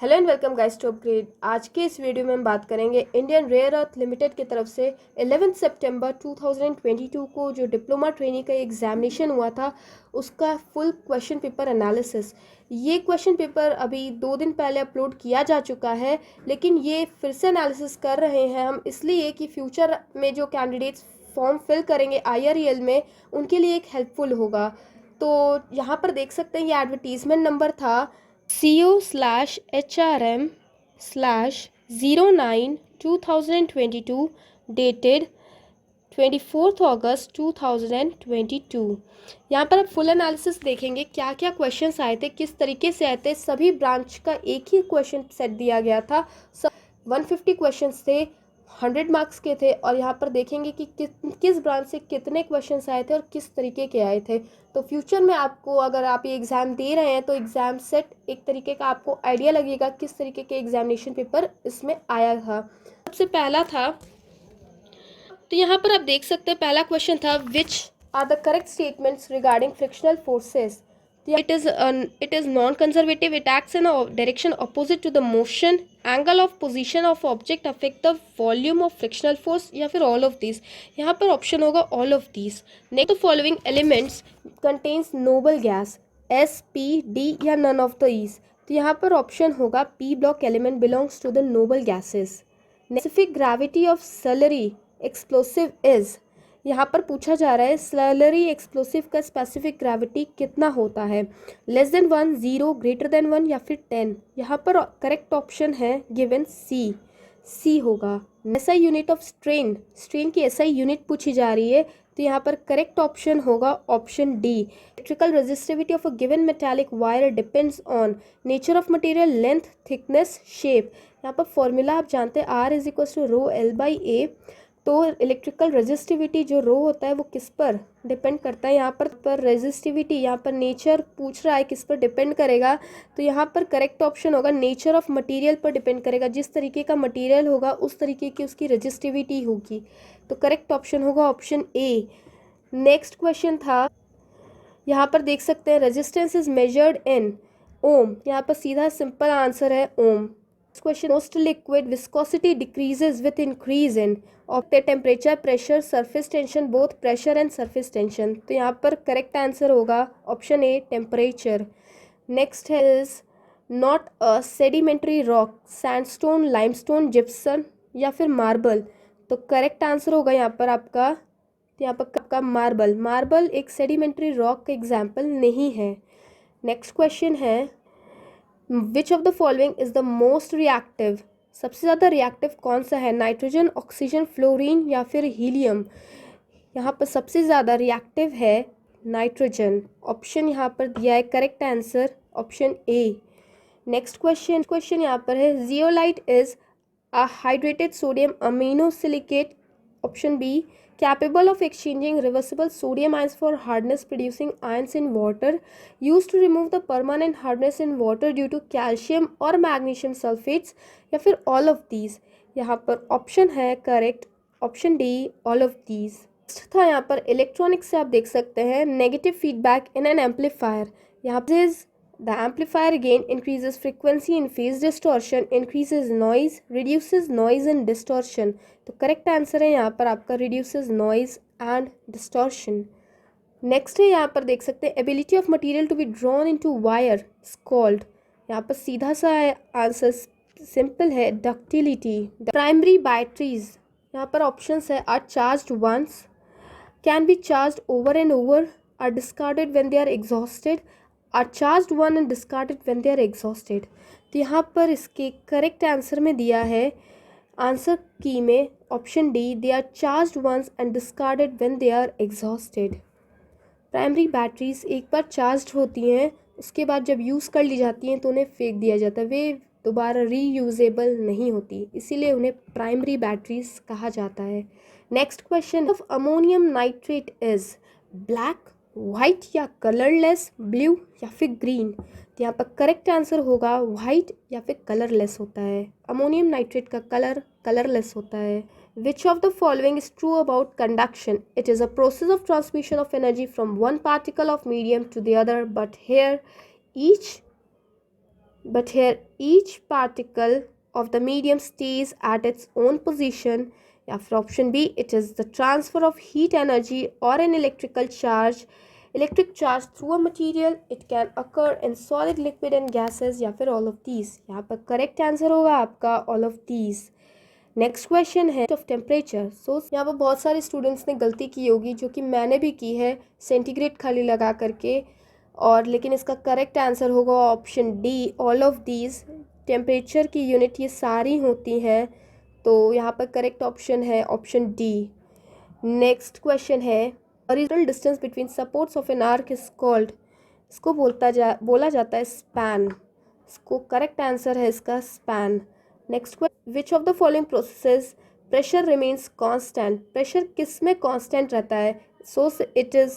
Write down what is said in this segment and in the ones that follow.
Hello and welcome guys to upGrad. आज के इस वीडियो में हम बात करेंगे इंडियन रेयर अर्थ लिमिटेड की तरफ से 11 सितंबर 2022 को जो डिप्लोमा ट्रेनी का एग्जामिनेशन हुआ था उसका फुल क्वेश्चन पेपर एनालिसिस। ये क्वेश्चन पेपर अभी 2 दिन पहले अपलोड किया जा चुका है, लेकिन ये फिर से एनालिसिस कर रहे हैं हम इसलिए कि फ्यूचर में जो कैंडिडेट्स फॉर्म फिल करेंगे IREL में उनके लिए एक हेल्पफुल होगा। तो यहाँ पर देख सकते हैं ये एडवर्टीजमेंट नंबर था CO/HRM/09/2022 dated 24th August 2022। यहाँ पर आप फुल एनालिसिस देखेंगे क्या क्या क्वेश्चंस आए थे, किस तरीके से आए थे। सभी ब्रांच का एक ही क्वेश्चन सेट दिया गया था। 150 क्वेश्चंस थे, 100 मार्क्स के थे। और यहाँ पर देखेंगे कि किस ब्रांच से कितने क्वेश्चंस आए थे और किस तरीके के आए थे। तो फ्यूचर में आपको अगर आप ये एग्ज़ाम दे रहे हैं तो एग्ज़ाम सेट एक तरीके का आपको आइडिया लगेगा किस तरीके के एग्जामिनेशन पेपर इसमें आया था। सबसे पहला था, तो यहाँ पर आप देख सकते हैं पहला क्वेश्चन था which are the correct statements regarding frictional forces. It is non-conservative. It acts in a direction opposite to the motion. Angle of position of object affect the volume of frictional force या फिर all of these। यहाँ पर option होगा all of these। Next, the following elements contains noble gas S, P, D या none of these। तो यहाँ पर option होगा P block element belongs to the noble gases। Specific gravity of slurry explosive is। यहाँ पर पूछा जा रहा है स्लरी एक्सप्लोसिव का स्पेसिफिक ग्रेविटी कितना होता है, लेस देन 1, 0, ग्रेटर देन 1 या फिर 10। यहाँ पर करेक्ट ऑप्शन है गिवन सी होगा। एसआई यूनिट ऑफ स्ट्रेन की एसआई यूनिट पूछी जा रही है, तो यहाँ पर करेक्ट ऑप्शन होगा option D. Electrical resistivity of a given metallic wire depends on nature of material, length, thickness, shape. यहाँ पर फॉर्मूला आप जानते हैं R=ρL/A। तो इलेक्ट्रिकल रेजिस्टिविटी जो रो होता है वो किस पर डिपेंड करता है। यहाँ पर रेजिस्टिविटी, यहाँ पर नेचर पूछ रहा है किस पर डिपेंड करेगा, तो यहाँ पर करेक्ट ऑप्शन होगा नेचर ऑफ मटेरियल पर डिपेंड करेगा। जिस तरीके का मटेरियल होगा उस तरीके की उसकी रेजिस्टिविटी होगी, तो करेक्ट ऑप्शन होगा ऑप्शन ए। नेक्स्ट क्वेश्चन था, यहाँ पर देख सकते हैं रेजिस्टेंस इज मेजर्ड इन ओम। यहाँ पर सीधा सिंपल आंसर है ओम। Question, most liquid viscosity decreases with increase in of the temperature, pressure, surface tension, both pressure and surface tension। तो यहाँ पर करेक्ट आंसर होगा option a temperature. Next is not a sedimentary rock, sandstone, limestone, gypsum या फिर marble. तो correct answer होगा यहाँ पर आपका मार्बल एक सेडिमेंट्री रॉक का एग्जाम्पल नहीं है। नेक्स्ट क्वेश्चन है which of the following is the most reactive. सबसे ज़्यादा रिएक्टिव कौन सा है, नाइट्रोजन, ऑक्सीजन, फ्लोरीन या फिर हीलियम। यहाँ पर सबसे ज़्यादा रिएक्टिव है नाइट्रोजन। ऑप्शन यहाँ पर दिया है correct answer option A. Next question यहाँ पर है zeolite is a hydrated sodium amino silicate, option B, capable of exchanging reversible sodium ions for hardness producing ions in water, used to remove the permanent hardness in water due to calcium or magnesium sulfates या फिर all of these। यहाँ पर option है correct option D all of these। था यहाँ पर electronics से आप देख सकते हैं negative feedback in an amplifier. यहाँ पर the amplifier gain increases frequency in phase distortion, increases noise, reduces noise and distortion। तो करेक्ट आंसर है यहाँ पर आपका reduces noise and distortion। Next है यहाँ पर देख सकते हैं ability of material to be drawn into wire is called। यहाँ पर सीधा सा आंसर सिंपल है ductility। प्राइमरी बैटरीज यहाँ पर ऑप्शंस है are charged once, can be charged over and over, are discarded when they are exhausted, are charged one and discarded when they are exhausted। तो यहाँ पर इसके करेक्ट आंसर में दिया है आंसर की में option D, they are charged once and discarded when they are exhausted. Primary batteries एक बार चार्ज्ड होती हैं, उसके बाद जब यूज़ कर ली जाती हैं तो उन्हें फेंक दिया जाता है, वे दोबारा रीयूजेबल नहीं होती, इसीलिए उन्हें प्राइमरी बैटरीज कहा जाता है। Next question of ammonium nitrate is black, white या कलरलेस, ब्लू या फिर ग्रीन। तो यहाँ पर करेक्ट आंसर होगा वाइट या फिर कलरलेस होता है। अमोनियम नाइट्रेट का कलर कलरलेस होता है। Which of the following is true about conduction, it is a process of transmission of energy from one particle of medium to the other, but here each, यहाँ पर option है correct option D, all of these. Next question of ammonium nitrate का colour colourless होता है। Ammonium nitrate का colour colourless होता है। Which of the following is true about conduction, it is a process of transmission of energy from one particle of medium to the other, but here each but here each particle of the medium stays at its own position. या फिर option B, it is the transfer of heat energy or an electric charge through a material. It can occur in solid, liquid and gases. या फिर all of these. यहाँ पर correct answer होगा आपका all of these. Next question है of temperature. सो यहाँ पर बहुत सारे स्टूडेंट्स ने गलती की होगी, जो कि मैंने भी की है, सेंटीग्रेड खाली लगा करके, और लेकिन इसका करेक्ट आंसर होगा option D, all of these. Temperature की यूनिट ये सारी होती हैं, तो यहाँ पर करेक्ट ऑप्शन है ऑप्शन डी. नेक्स्ट क्वेश्चन है original distance between supports of an arc is called. इसको बोला जाता है स्पैन. इसको करेक्ट आंसर है इसका span. Next question, which of the following processes pressure remains constant. Pressure किस में कांस्टेंट रहता है. So it is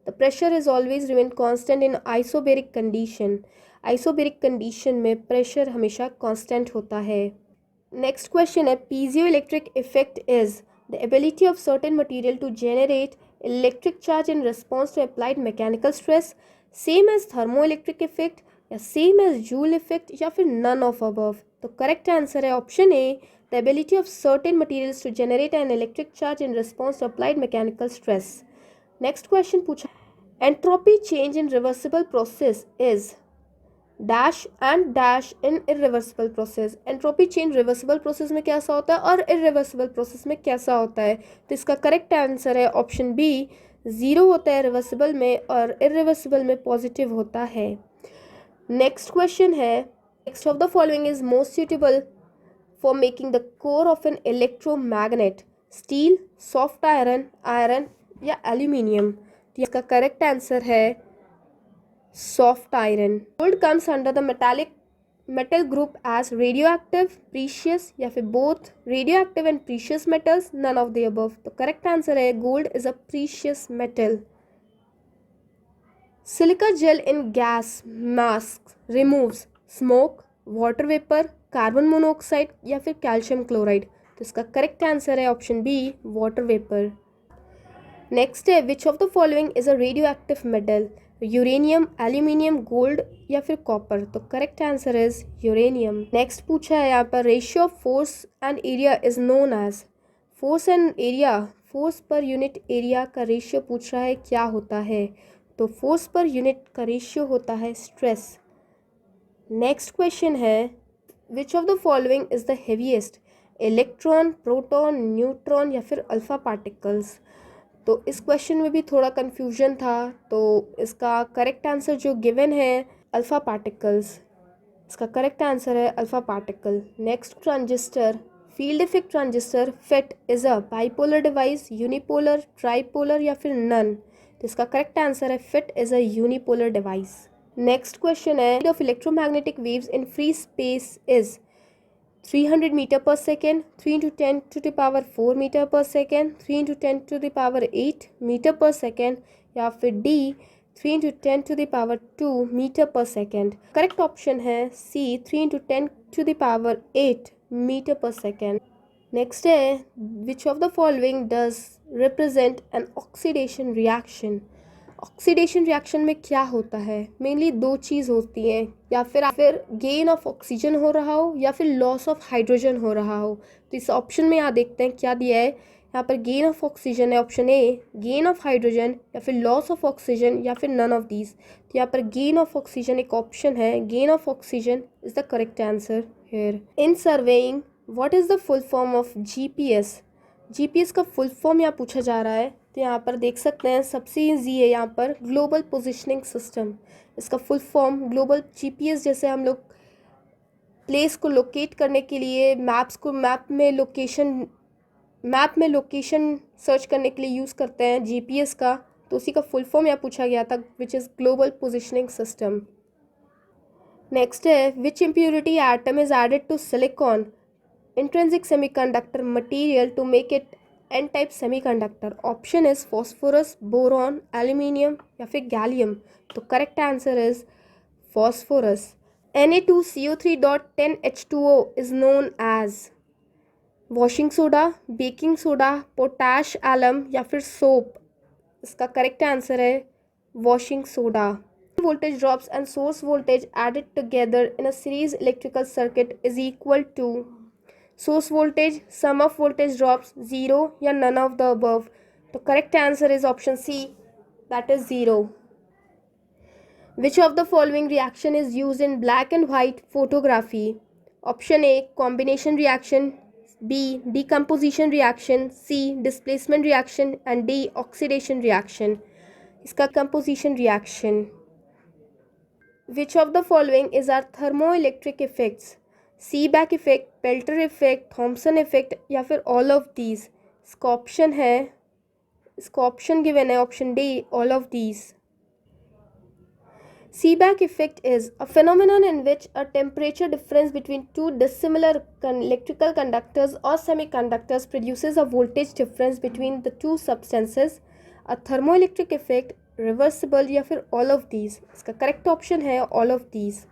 the pressure is always remain constant in isobaric condition. Isobaric condition में प्रेशर हमेशा constant होता है. नेक्स्ट क्वेश्चन है piezoelectric effect is the ability of certain material to generate electric charge in response to applied mechanical stress. Same as thermoelectric effect या same as joule effect या फिर none of above. तो correct answer है option A, the ability of certain materials to generate an electric charge in response to applied mechanical stress. Next question पूछा, entropy change in reversible process is dash and dash in irreversible process. Entropy change reversible process में कैसा होता है और irreversible process में कैसा होता है. तो इसका करेक्ट आंसर है ऑप्शन बी, ज़ीरो होता है रिवर्सिबल में और इरिवर्सिबल में पॉजिटिव होता है. नेक्स्ट क्वेश्चन है, next of the following is most suitable for making the core of an electromagnet. Steel, soft iron, iron या एल्यूमिनियम. इसका करेक्ट आंसर है soft iron. Gold comes under the metal group as radioactive, precious या फिर both radioactive and precious metals, none of the above. तो correct answer है gold is a precious metal. Silica gel in gas mask removes smoke, water vapor, carbon monoxide या फिर calcium chloride. तो इसका correct answer है option B, water vapor. Next है which of the following is a radioactive metal. Uranium, aluminium, gold या फिर copper. तो correct answer is uranium. Next पूछा है यहाँ पर ratio of force and area is known as. Force and area, force per unit area का ratio पूछ रहा है क्या होता है. तो फोर्स पर यूनिट का रेशियो होता है स्ट्रेस. नेक्स्ट क्वेश्चन है which of the following is the heaviest. Electron, proton, neutron या फिर अल्फा पार्टिकल्स. तो इस क्वेश्चन में भी थोड़ा कन्फ्यूजन था, तो इसका करेक्ट आंसर जो गिवन है अल्फ़ा पार्टिकल्स. इसका करेक्ट आंसर है alpha particle. Next transistor, field effect transistor FET is a bipolar device, unipolar, tripolar या फिर नन. तो इसका करेक्ट आंसर है FET is a unipolar device. Next question है of electromagnetic waves in free space is 300 meter per second, 3 into 10 to the power 4 meter per second, 3 into 10 to the power 8 meter per second या फिर D 3 into 10 to the power 2 meter per second. Correct option है C 3 into 10 to the power 8 meter per second. Next है which of the following does represent an oxidation reaction. Oxidation reaction में क्या होता है. Mainly दो चीज़ होती हैं, या फिर गेन ऑफ ऑक्सीजन हो रहा हो या फिर लॉस ऑफ हाइड्रोजन हो रहा हो. तो इस ऑप्शन में यहाँ देखते हैं क्या दिया है. यहाँ पर गेन ऑफ ऑक्सीजन है option A, gain of hydrogen या फिर लॉस ऑफ ऑक्सीजन या फिर नन ऑफ दीज. तो यहाँ पर गेन ऑफ ऑक्सीजन एक ऑप्शन है. Gain of oxygen is the correct answer here. In surveying what is the full form of GPS. GPS का फुल फॉर्म यहाँ पूछा जा रहा है. तो यहाँ पर देख सकते हैं सबसे ईजी है यहाँ पर ग्लोबल पोजिशनिंग सिस्टम. इसका फुल फॉर्म ग्लोबल जीपीएस, जैसे हम लोग प्लेस को लोकेट करने के लिए मैप में लोकेशन सर्च करने के लिए यूज़ करते हैं जीपीएस का. तो उसी का फुल फॉर्म यहाँ पूछा गया था which is global positioning system. Next है which impurity atom is added to silicon intrinsic semiconductor material to make it n-type semiconductor. Option is phosphorus, boron, aluminium या फिर गैलियम. तो correct answer is phosphorus. Na2CO3.10H2O is known as washing soda, baking soda, potash alum या फिर soap. इसका correct answer है washing soda. voltage drops and source voltage added together in a series electrical circuit is equal to source voltage, sum of voltage drops, 0 या none of the above. The correct answer is option C, that is 0. Which of the following reaction is used in black and white photography? Option A, combination reaction, B, decomposition reaction, C, displacement reaction and D, oxidation reaction. इसका composition reaction. Which of the following is our thermoelectric effects? Seebeck effect, Pelter effect, Thomson effect या फिर all of these? इसका option है, इसका option given है option D, all of these. Seebeck effect is a phenomenon in which a temperature difference between two dissimilar electrical conductors or semiconductors produces a voltage difference between the two substances. A thermoelectric effect, reversible या फिर all of these? इसका correct option है all of these.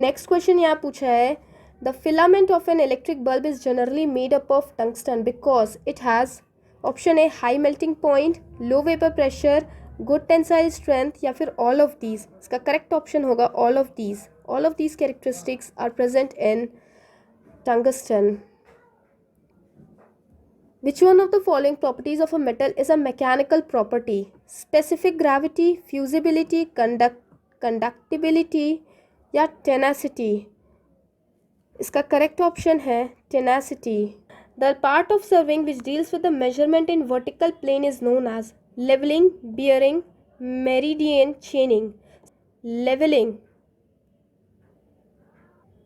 Next question यहाँ पूछा है the filament of an electric bulb is generally made up of tungsten because it has option A, high melting point, low vapor pressure, good tensile strength या फिर all of these? इसका correct option होगा all of these. All of these characteristics are present in tungsten. Which one of the following properties of a metal is a mechanical property? Specific gravity, fusibility, conductibility या tenacity? इसका correct option है tenacity. The part of surveying which deals with the measurement in vertical plane is known as leveling, bearing, meridian chaining. Leveling.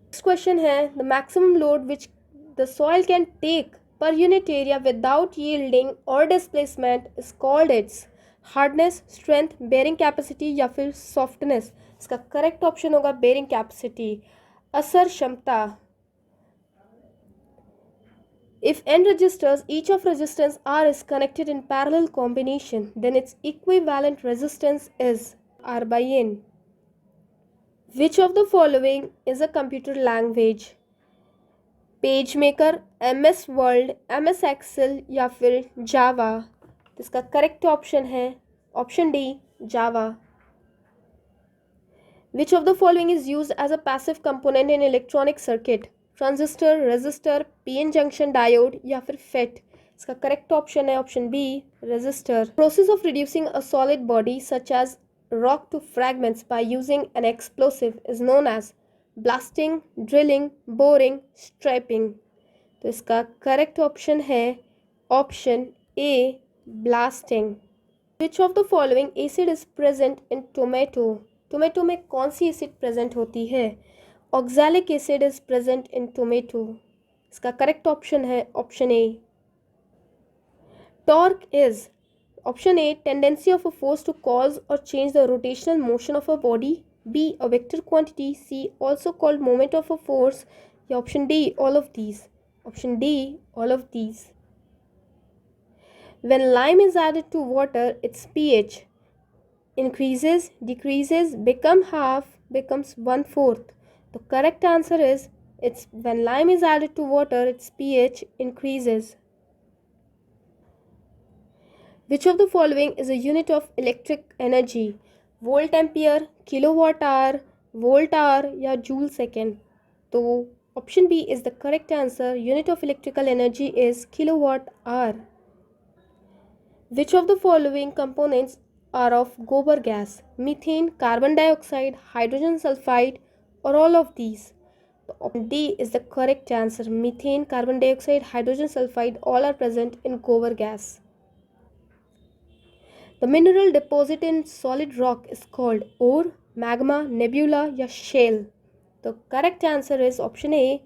Next question है the maximum load which the soil can take per unit area without yielding or displacement is called its hardness, strength, bearing capacity या फिर softness. इसका correct option होगा bearing capacity. असर क्षमता. If n resistors, each of resistance R is connected in parallel combination, then its equivalent resistance is R by N. Which of the following is a computer language? PageMaker, MS Word, MS Excel या फिर Java? इसका correct option है option D, Java. Which of the following is used as a passive component in electronic circuit? Transistor, resistor, PN junction diode या फिर FET? इसका correct option है option B, resistor. Process of reducing a solid body such as rock to fragments by using an explosive is known as blasting, drilling, boring, strapping. तो इसका correct option है option A, blasting. Which of the following acid is present in tomato? Tomato में कौन सी acid present होती है? Oxalic acid is present in tomato. इसका correct option है option A. Torque is option A, tendency of a force to cause और change the rotational motion of a body, B, a vector quantity, C, also called moment of a force या option D, all of these? Option D, all of these. When lime is added to water, its pH increases, decreases, become half, becomes 1/4. The correct answer is it's when lime is added to water, its pH increases. Which of the following is a unit of electric energy? Volt ampere, kilowatt hour, volt hour या joule second? तो option B is the correct answer. Unit of electrical energy is kilowatt hour. Which of the following components are of gobar gas? Methane, carbon dioxide, hydrogen sulfide or all of these? Option D is the correct answer. Methane, carbon dioxide, hydrogen sulfide all are present in gobar gas. The mineral deposit in solid rock is called ore, magma, nebula या shale? The correct answer is option A,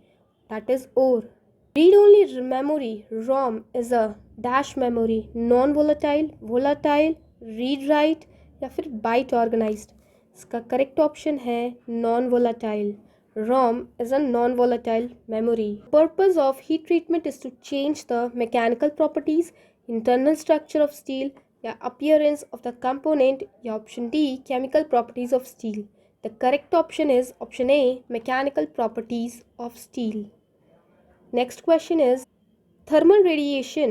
that is ore. Read-only memory ROM is a dash memory, non-volatile, volatile, read-write या फिर byte organized? इसका correct option है non-volatile. ROM is a non-volatile memory. The purpose of heat treatment is to change the mechanical properties, internal structure of steel या appearance of the component या option D, chemical properties of steel? The correct option is option A, mechanical properties of steel. Next question is thermal radiation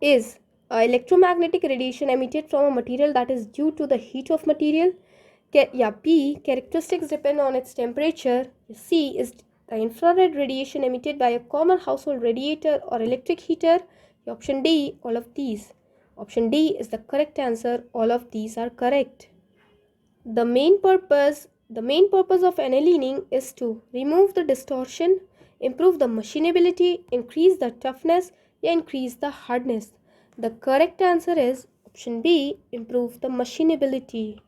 is electromagnetic radiation emitted from a material that is due to the heat of material. B, characteristics depend on its temperature. C is the infrared radiation emitted by a common household radiator or electric heater. Option D, all of these. Option D is the correct answer. All of these are correct. The main purpose of annealing is to remove the distortion, improve the machinability, increase the toughness, and increase the hardness. The correct answer is option B, improve the machinability.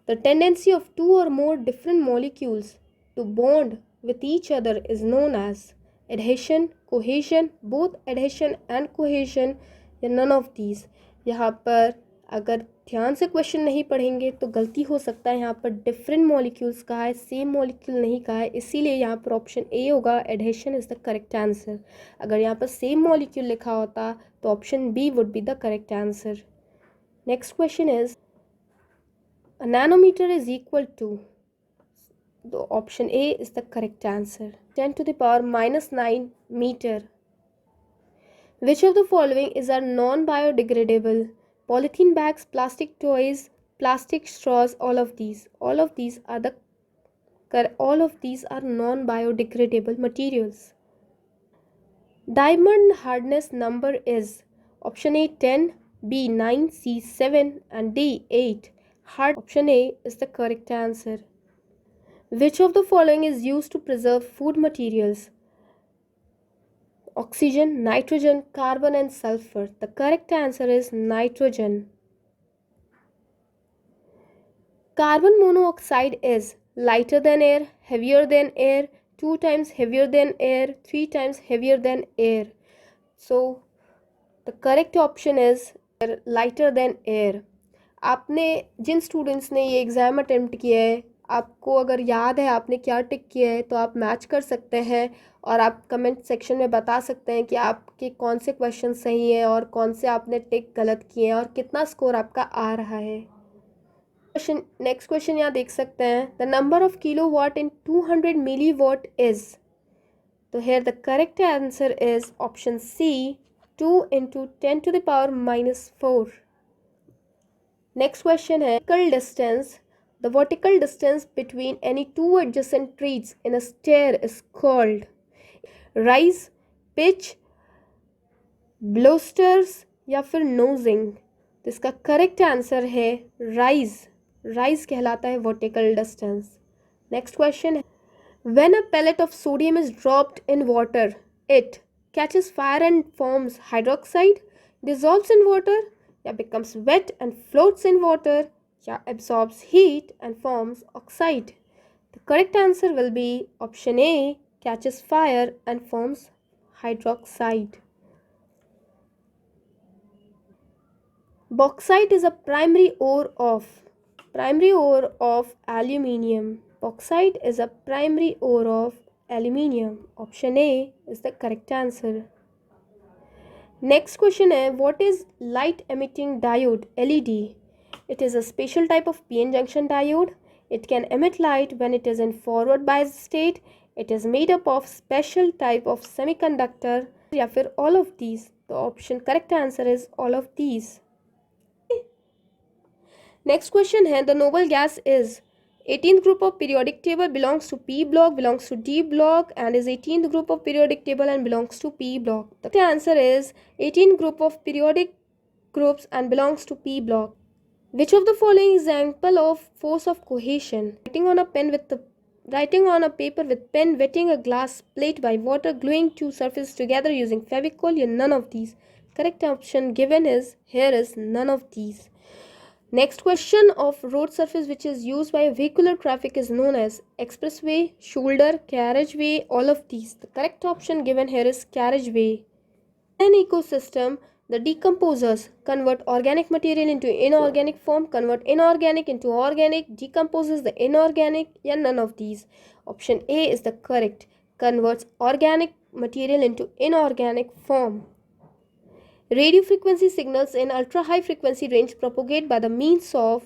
The tendency of two or more different molecules to bond with each other is known as adhesion, cohesion, both adhesion and cohesion, या none of these. यहाँ पर अगर ध्यान से question नहीं पढ़ेंगे तो गलती हो सकता है. यहाँ पर डिफरेंट मॉलिक्यूल्स कहा है, सेम मॉलिक्यूल नहीं कहा है, इसीलिए यहाँ पर ऑप्शन ए होगा. Adhesion is the correct answer. अगर यहाँ पर सेम मॉलिक्यूल लिखा होता तो option B would be the correct answer. Next question is a nanometer is equal to, the option A is the correct answer, 10 to the power minus 9 meter. Which of the following is a non-biodegradable? Polythene bags, plastic toys, plastic straws, all of these are non-biodegradable materials. Diamond hardness number is option A 10, B 9, C 7 and D 8. Option A is the correct answer. Which of the following is used to preserve food materials? Oxygen, nitrogen, carbon and sulfur. The correct answer is nitrogen. Carbon monoxide is lighter than air, heavier than air, 2 times heavier than air, 3 times heavier than air. So the correct option is lighter than air. आपने जिन students ने ये exam attempt किया है, आपको अगर याद है आपने क्या टिक किया है तो आप मैच कर सकते हैं और आप कमेंट सेक्शन में बता सकते हैं कि आपके कौन से क्वेश्चन सही हैं और कौन से आपने टिक गलत किए हैं और कितना स्कोर आपका आ रहा है. नेक्स्ट क्वेश्चन यहाँ देख सकते हैं. The number of kilowatt in 200 milliwatt is. तो here the correct answer is option C, 2 into 10 to the power minus 4. Next question है vertical distance. The vertical distance between any two adjacent trees in a stair is called rise, pitch, blusters या फिर nosing. तो इसका correct answer है rise. rise कहलाता है vertical distance. Next question है when a pellet of sodium is dropped in water, it catches fire and forms hydroxide, dissolves in water, या becomes wet and floats in water, या absorbs heat and forms oxide. The correct answer will be option A, catches fire and forms hydroxide. Bauxite is a primary ore of aluminium. Bauxite is a primary ore of aluminium. Option A is the correct answer. Next question है what is light emitting diode LED? It is a special type of PN junction diode. It can emit light when it is in forward bias state. It is made up of special type of semiconductor या फिर all of these. The option correct answer is all of these. Next question है the noble gas is 18th group of periodic table, belongs to P block, belongs to D block and is 18th group of periodic table and belongs to P block. The answer is 18th group of periodic groups and belongs to P block. Which of the following is example of force of cohesion? Writing on a paper with pen, wetting a glass plate by water, gluing two surfaces together using Fevicol, or none of these. Correct option given is here is none of these. Next question of road surface which is used by vehicular traffic is known as expressway, shoulder, carriageway, all of these. The correct option given here is carriageway. In an ecosystem, the decomposers convert organic material into inorganic form, convert inorganic into organic, decomposes the inorganic, and none of these. Option A is the correct, converts organic material into inorganic form. Radio frequency signals in ultra high frequency range propagate by the means of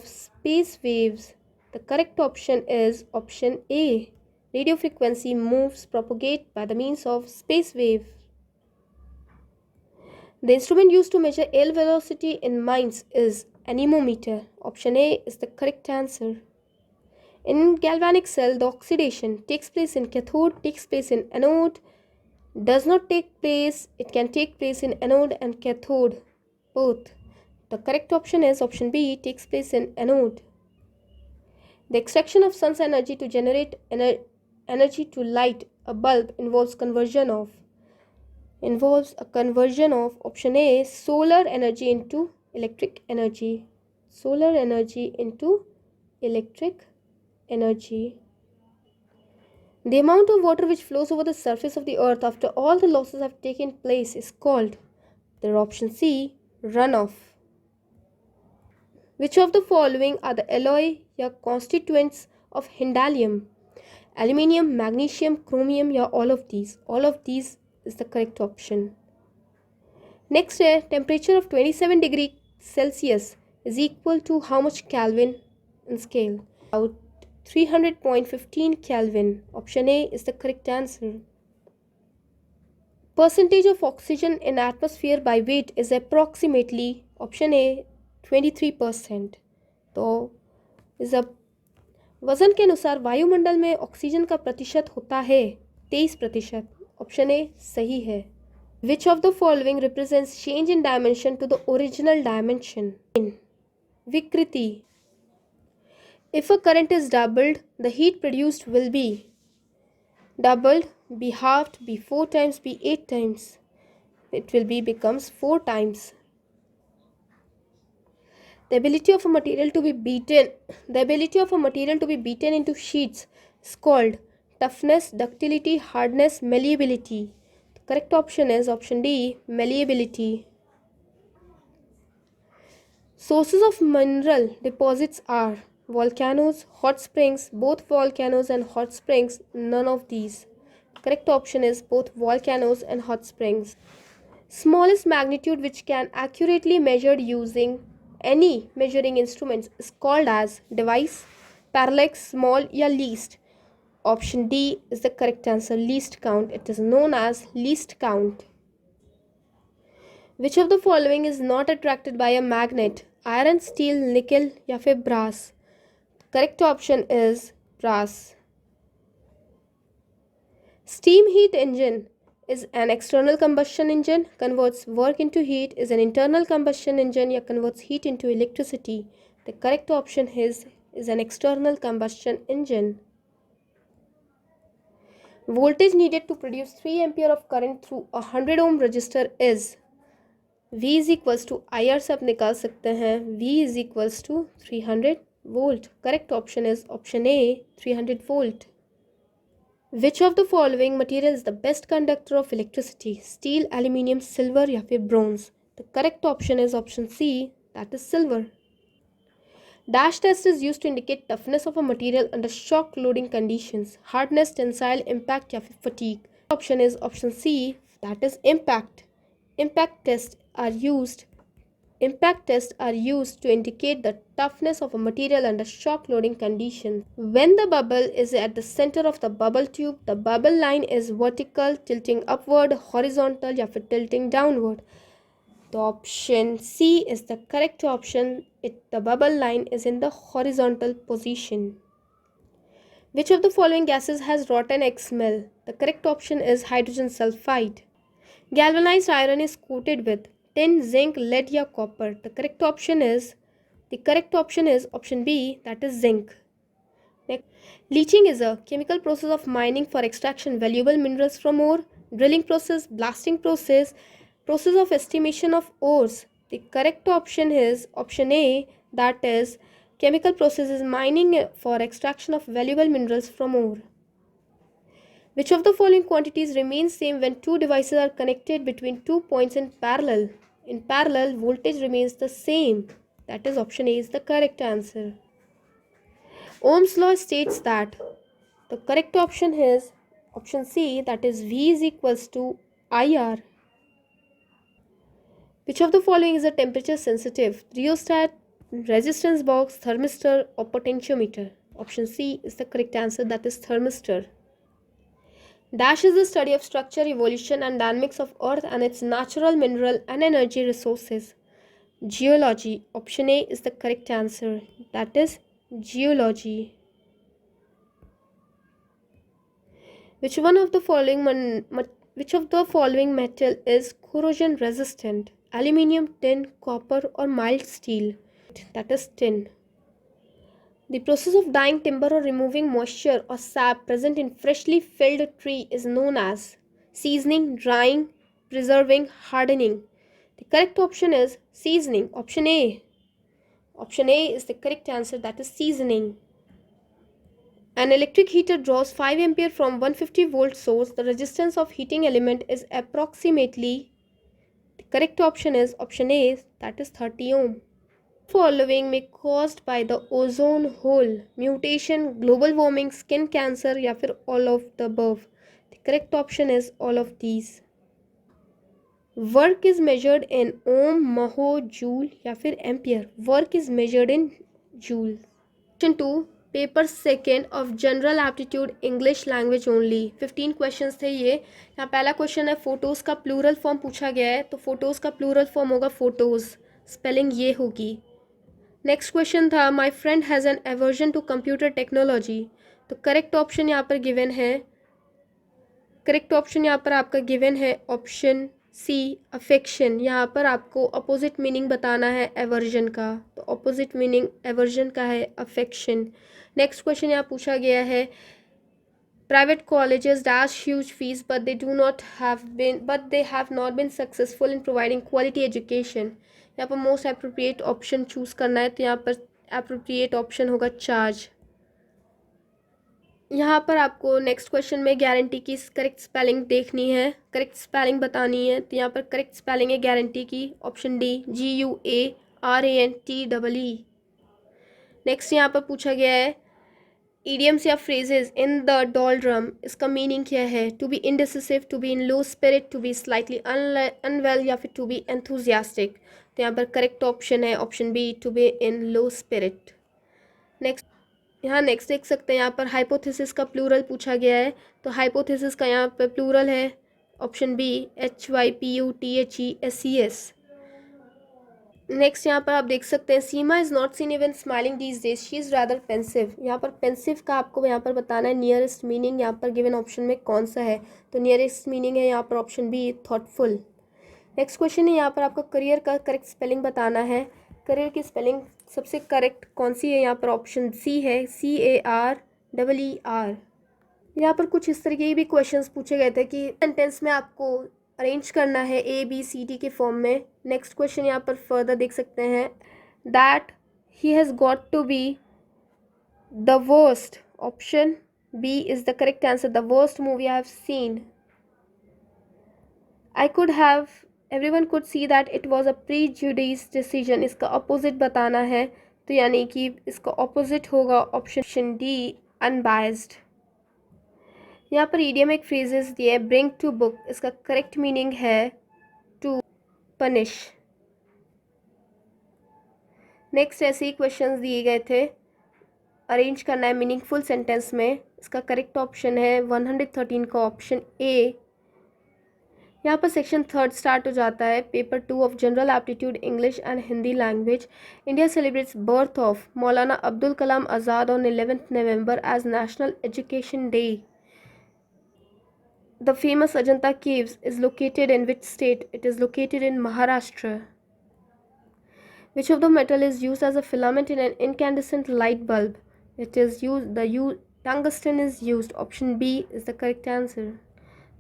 space waves. The correct option is option A. Radio frequency moves propagate by the means of space wave. The instrument used to measure air velocity in mines is anemometer. Option A is the correct answer. In galvanic cell, the oxidation takes place in cathode, takes place in anode, does not take place, it can take place in anode and cathode, both. The correct option is option B, takes place in anode. The extraction of sun's energy to generate energy to light a bulb involves a conversion of option A, solar energy into electric energy. Solar energy into electric energy. The amount of water which flows over the surface of the earth after all the losses have taken place is called the option C, runoff. Which of the following are the alloy या constituents of hindallium? Aluminium, magnesium, chromium या all of these? All of these is the correct option. Next, a temperature of 27 degree Celsius is equal to how much Kelvin in scale? About 300.15 Kelvin. Option A is the correct answer. Percentage of oxygen in atmosphere by weight is approximately option A 23%. तो इस वजन के अनुसार वायुमंडल में oxygen का प्रतिशत होता है 23%. ऑप्शन ए सही है. Which of the following represents change in dimension to the original dimension? Vikriti. If a current is doubled, the heat produced will be doubled, be halved, be 4 times, be 8 times. It will be becomes 4 times. The ability of a material to be beaten into sheets is called toughness, ductility, hardness, malleability. The correct option is option D, malleability. Sources of mineral deposits are volcanoes, hot springs, both volcanoes and hot springs, none of these. Correct option is both volcanoes and hot springs. Smallest magnitude which can accurately measured using any measuring instruments is called as device, parallax, small या least. Option D is the correct answer, least count. It is known as least count. Which of the following is not attracted by a magnet? Iron, steel, nickel या फिर brass? Correct option is brass. Steam heat engine is an external combustion engine, converts work into heat, is an internal combustion engine या converts heat into electricity. The correct option is an external combustion engine. Voltage needed to produce 3 ampere of current through a 100 ohm resistor is V is equals to IR से आप निकाल सकते हैं V is equals to 300 volt. Correct option is option A, 300 volt. Which of the following material is the best conductor of electricity? Steel, aluminium, silver या फिर bronze? The correct option is option C, that is silver. Dash test is used to indicate toughness of a material under shock loading conditions. Hardness, tensile, impact या फिर fatigue. Option is option C, that is impact. Impact tests are used to indicate the toughness of a material under shock loading conditions. When the bubble is at the center of the bubble tube, the bubble line is vertical, tilting upward, horizontal या फिर tilting downward. The option C is the correct option. The bubble line is in the horizontal position. Which of the following gases has rotten egg smell? The correct option is hydrogen sulfide. Galvanized iron is coated with tin, zinc, lead या copper. The correct option is option B, that is zinc. Next, leaching is a chemical process of mining for extraction valuable minerals from ore. Drilling process, blasting process of estimation of ores. The correct option is option A, that is chemical process is mining for extraction of valuable minerals from ore. Which of the following quantities remains same when two devices are connected between 2 points in parallel? In parallel, voltage remains the same. That is option A is the correct answer. Ohm's law states that the correct option is option C, that is V is equals to IR. Which of the following is a temperature sensitive? Rheostat, resistance box, thermistor or potentiometer? Option C is the correct answer, that is thermistor. Dash is the study of structure, evolution, and dynamics of Earth and its natural mineral and energy resources. Geology. Option A is the correct answer. That is geology. Which one of the following metal is corrosion resistant? Aluminium, tin, copper, or mild steel? That is tin. The process of dyeing timber or removing moisture or sap present in freshly felled tree is known as seasoning, drying, preserving, hardening. The correct option is seasoning. Option A. Option A is the correct answer. That is seasoning. An electric heater draws 5 ampere from 150 volt source. The resistance of heating element is approximately. The correct option is option A. That is 30 ohm. Following may caused by the ozone hole, mutation, global warming, skin cancer या फिर all of the above. The correct option is all of these. Work is measured in ohm, mho, joule या फिर ampere. Work is measured in joule. Question 2. Paper second of general aptitude English language only 15 questions थे ये. यहाँ पहला question है photos का plural form पूछा गया है, तो फोटोज़ का प्लूरल फॉर्म होगा फोटोज़, स्पेलिंग ये होगी. नेक्स्ट क्वेश्चन था my friend has an aversion to computer technology. तो करेक्ट ऑप्शन यहाँ पर गिवन है. करेक्ट ऑप्शन यहाँ पर आपका गिवन है ऑप्शन सी अफेक्शन. यहाँ पर आपको अपोजिट मीनिंग बताना है एवर्जन का, तो अपोजिट मीनिंग एवर्जन का है अफेक्शन. नेक्स्ट क्वेश्चन यहाँ पूछा गया है private colleges dash huge fees but they have not been successful in providing quality education. यहाँ पर मोस्ट एप्रोप्रिएट ऑप्शन चूज करना है, तो यहाँ पर एप्रोप्रिएट ऑप्शन होगा चार्ज. यहाँ पर आपको नेक्स्ट क्वेश्चन में गारंटी की करेक्ट स्पेलिंग देखनी है, करेक्ट स्पेलिंग बतानी है. तो यहाँ पर करेक्ट स्पेलिंग है गारंटी की ऑप्शन डी GUARANTEE. नेक्स्ट यहाँ पर पूछा गया है ईडियम्स या फ्रेजेस इन द डॉलड्रम, इसका मीनिंग क्या है? To be indecisive, to be in low spirit, to be slightly unwell या फिर टू बी एंथुजियास्टिक. तो यहाँ पर करेक्ट ऑप्शन है option B to be in low spirit. Next यहाँ नेक्स्ट देख सकते हैं यहाँ पर हाइपोथेसिस का प्लूरल पूछा गया है, तो हाइपोथेसिस का यहाँ पर प्लूरल है ऑप्शन बी HYPUTHESES. नेक्स्ट यहाँ पर आप देख सकते हैं Seema is not seen even smiling these days, she is rather pensive. यहाँ पर पेंसिव का आपको यहाँ पर बताना है नियरेस्ट मीनिंग यहाँ पर गिवन ऑप्शन में कौन सा है, तो नियरेस्ट मीनिंग है यहाँ पर option B thoughtful. Next question है यहाँ पर आपका करियर का करेक्ट स्पेलिंग बताना है. करियर की स्पेलिंग सबसे करेक्ट कौन सी है? यहाँ पर ऑप्शन सी है CAREER. यहाँ पर कुछ इस तरीके के भी क्वेश्चंस पूछे गए थे कि सेंटेंस में आपको अरेंज करना है ABCD के फॉर्म में. नेक्स्ट क्वेश्चन यहाँ पर फर्दर देख सकते हैं that he has got to be the worst. Option B is the correct answer. The worst movie I have seen. I could have everyone could see that it was a prejudice decision, इसका opposite बताना है, तो यानी कि इसका opposite होगा option D unbiased. यहाँ पर ईडियम एक फ्रेजेस दिए ब्रिंग टू बुक, इसका करेक्ट मीनिंग है टू पनिश. नेक्स्ट ऐसे ही क्वेश्चंस दिए गए थे, अरेंज करना है मीनिंगफुल सेंटेंस में. इसका करेक्ट ऑप्शन है 113 का ऑप्शन ए. यहाँ पर सेक्शन 3 स्टार्ट हो जाता है. Paper 2 of general aptitude English and Hindi language. India celebrates birth of Maulana Abdul Kalam Azad on 11th November as national education day. The famous Ajanta Caves is located in which state? It is located in Maharashtra. Which of the metal is used as a filament in an incandescent light bulb? It is tungsten is used. Option B is the correct answer.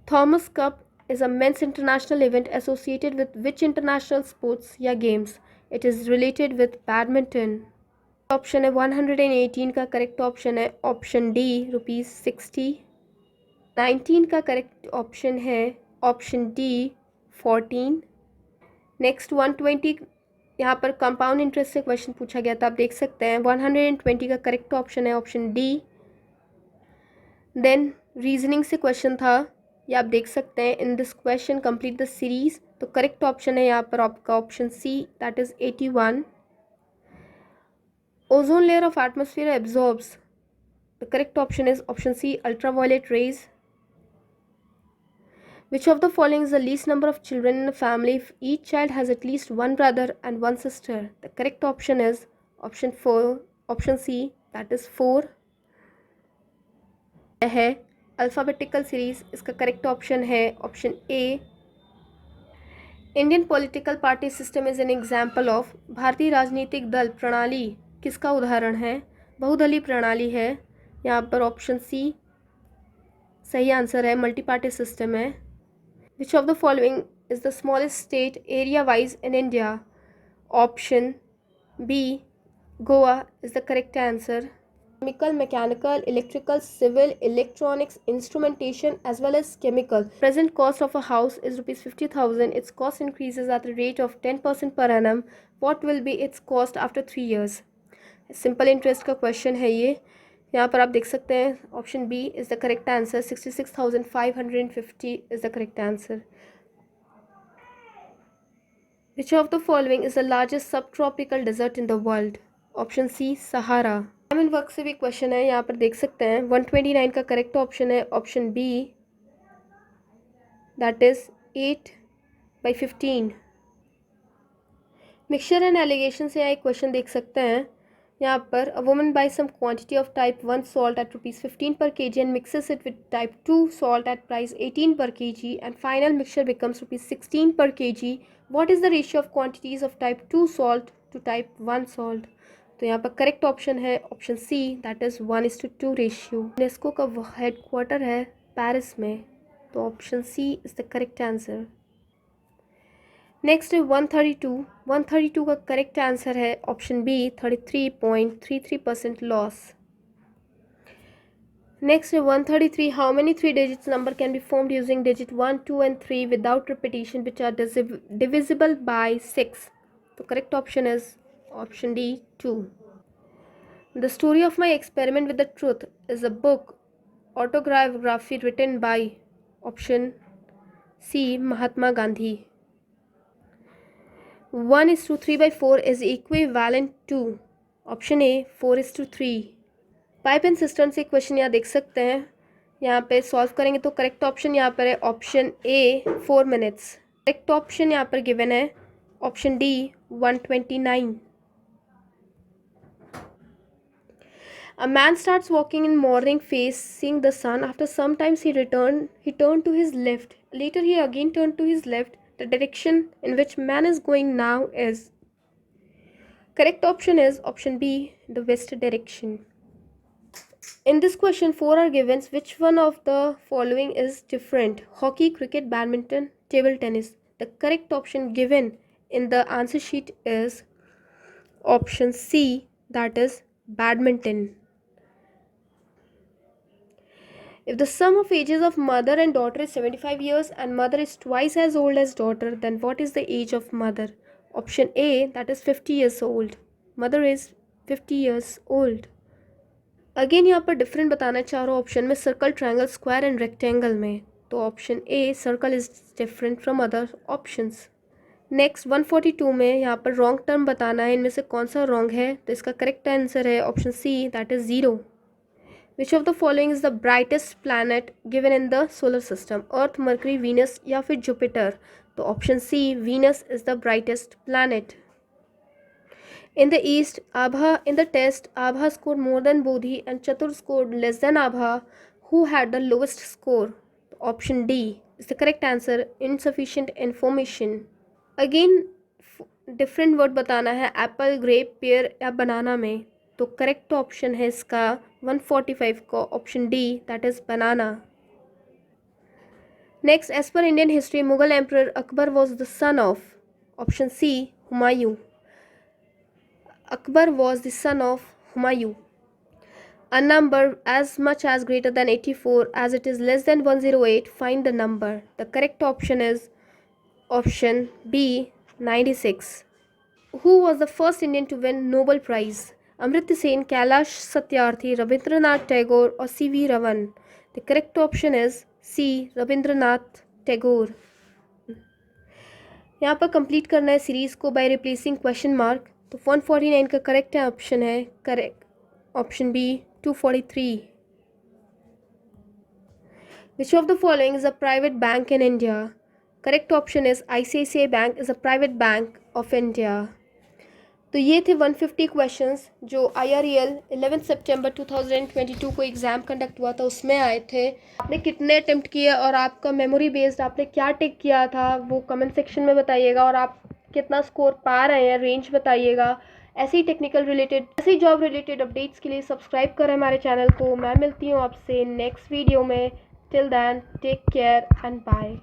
Thomas Cup is a men's international event associated with which international sports या games? It is related with badminton. Option है 118 का correct option है option D ₹60. 19 का correct option है option D 14. Next 120 यहाँ पर compound interest से question पूछा गया था, आप देख सकते हैं 120 का करेक्ट ऑप्शन है ऑप्शन डी. देन रीजनिंग से क्वेश्चन था, ये आप देख सकते हैं in this question complete the series, तो करेक्ट ऑप्शन है यहाँ पर आपका option C that is 81. Ozone layer of atmosphere absorbs, the correct option is option C ultraviolet rays. Which of the following is the least number of children in a family if each child has at least one brother and one sister? The correct option is option C, that is 4 है. Alphabetical series, इसका correct option है option A. Indian political party system is an example of. भारतीय राजनीतिक दल प्रणाली किसका उदाहरण है? बहुदलीय प्रणाली है. यहाँ पर ऑप्शन सी सही आंसर है, मल्टी पार्टी सिस्टम है. Which of the following is the smallest state area wise in India? Option B, Goa is the correct answer. Chemical, mechanical, electrical, civil, electronics, instrumentation as well as chemical. Present cost of a house is rupees 50,000. Its cost increases at the rate of 10% per annum. What will be its cost after 3 years? Simple interest का question है ये. यहाँ पर आप देख सकते हैं option B is the correct answer. 66,550 is the correct answer. Which of the following is the largest subtropical desert in the world? Option C Sahara. Diamond work से भी क्वेश्चन है, यहाँ पर देख सकते हैं. 129 का करेक्ट ऑप्शन है option B, that is 8/15. Mixture and alligation से यहाँ एक क्वेश्चन देख सकते हैं. यहाँ पर a woman buy some quantity of type 1 salt at ₹15 per kg and mixes it with type 2 salt at price 18 per kg and final mixture becomes ₹16 per kg. What is the ratio of quantities of type 2 salt to type 1 salt? तो यहाँ पर correct option है option C, that is 1:2 ratio. UNESCO का headquarter है Paris में, तो option C is the correct answer. Next है 132 का करेक्ट आंसर है ऑप्शन बी, 33.33% लॉस. नेक्स्ट है 133. How many 3 digits number can be formed using digit 1, 2 and 3 without repetition which are divisible by 6? तो correct option is option D, 2. The Story of My Experiment with the Truth is a book autobiography written by option C, Mahatma Gandhi. 1:3/4 is equivalent to option A 4:3. Pipe and system से question यहाँ देख सकते हैं. यहाँ पे solve करेंगे तो correct option यहाँ पर है ऑप्शन ए 4 minutes. करेक्ट ऑप्शन यहाँ पर गिवन है option D 129. A man starts walking in morning facing the sun. After some times he turned to his left. Later he again turned to his left. The direction in which man is going now is. Correct option is option B, the west direction. In this question 4 are given. Which one of the following is different? Hockey, cricket, badminton, table tennis. The correct option given in the answer sheet is option C, that is badminton. If the sum of ages of mother and daughter is 75 years and mother is twice as old as daughter, then what is the age of mother? Option A, that is 50 years old. Mother is 50 years old. Again यहाँ पर different बताना है चारों option में, circle, triangle, square and rectangle में. तो option a circle is different from other options. Next 142 में यहाँ पर रॉन्ग टर्म बताना है, इनमें से कौन सा रॉन्ग है? तो इसका करेक्ट आंसर है option C, that is 0. Which of the following is the brightest planet given in the solar system? Earth, Mercury, Venus या फिर Jupiter? तो option C, Venus is the brightest planet. In the East, Abha in the test, Abha scored more than Bodhi and Chatur scored less than Abha. Who had the lowest score? Option D is the correct answer. Insufficient information. Again, different word बताना है, Apple, grep, pair या बनाना में. तो correct option है इसका 145 का option D, that is banana. Next, as per Indian history Mughal emperor Akbar was the son of option C, Humayun. Akbar was the son of Humayun. A number as much as greater than 84 as it is less than 108, find the number. The correct option is option B, 96. Who was the first Indian to win Nobel Prize? Amrit Sen, Kailash Satyarthi, Rabindranath Tagore और CV रमन. The correct option is C, Rabindranath Tagore. यहाँ पर complete करना है series को by replacing question mark. तो 149 का correct option है correct option B, 243. Which of the following is a private bank in India? Correct option is ICICI Bank is a private bank of India. तो ये थे 150 questions जो IREL 11 सितंबर 2022 को exam conduct हुआ था उसमें आए थे। आपने कितने अटेम्प्ट किए और आपका मेमोरी बेस्ड आपने क्या टिक किया था वो कमेंट सेक्शन में बताइएगा, और आप कितना स्कोर पा रहे हैं रेंज बताइएगा। ऐसी टेक्निकल रिलेटेड, ऐसी जॉब रिलेटेड अपडेट्स के लिए सब्सक्राइब करें हमारे चैनल को। मैं मिलती हूँ आपसे नेक्स्ट वीडियो में। Till then take care and bye.